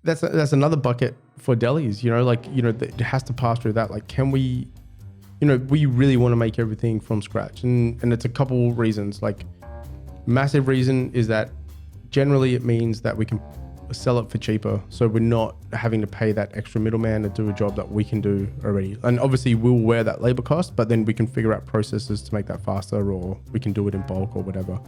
that's another bucket for delis, you know, like, you know, it has to pass through that. Like, can we, you know, we really want to make everything from scratch, and it's a couple reasons. Like, massive reason is that generally it means that we can sell it for cheaper, so we're not having to pay that extra middleman to do a job that we can do already. And obviously we'll wear that labor cost, but then we can figure out processes to make that faster, or we can do it in bulk or whatever.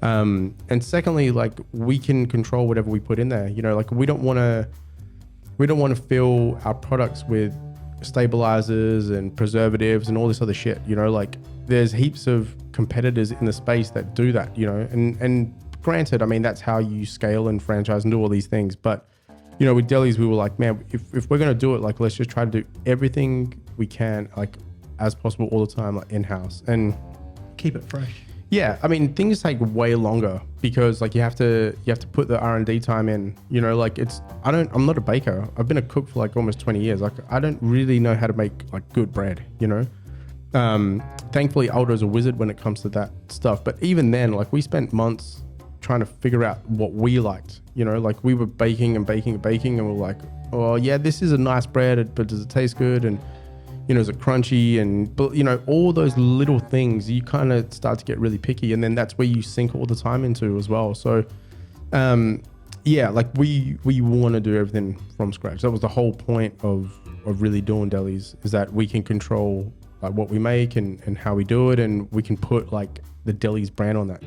And secondly, like, we can control whatever we put in there. You know, like, we don't want to fill our products with stabilizers and preservatives and all this other shit. You know, like, there's heaps of competitors in the space that do that, you know, and granted, I mean, that's how you scale and franchise and do all these things. But, you know, with delis, we were like, man, if we're going to do it, like, let's just try to do everything we can, like, as possible all the time, like, in-house, and keep it fresh. Yeah, I mean, things take way longer because, like, you have to put the R&D time in, you know, like, I'm not a baker. I've been a cook for like almost 20 years. Like, I don't really know how to make like good bread, you know? Thankfully Aldo's a wizard when it comes to that stuff. But even then, like, we spent months trying to figure out what we liked, you know, like, we were baking and we're like, oh yeah, this is a nice bread, but does it taste good? And, you know, is it crunchy? And, but, you know, all those little things, you kind of start to get really picky, and then that's where you sink all the time into as well. So, yeah, like, we want to do everything from scratch. That was the whole point of really doing delis, is that we can control like what we make and how we do it, and we can put like the Deli's brand on that.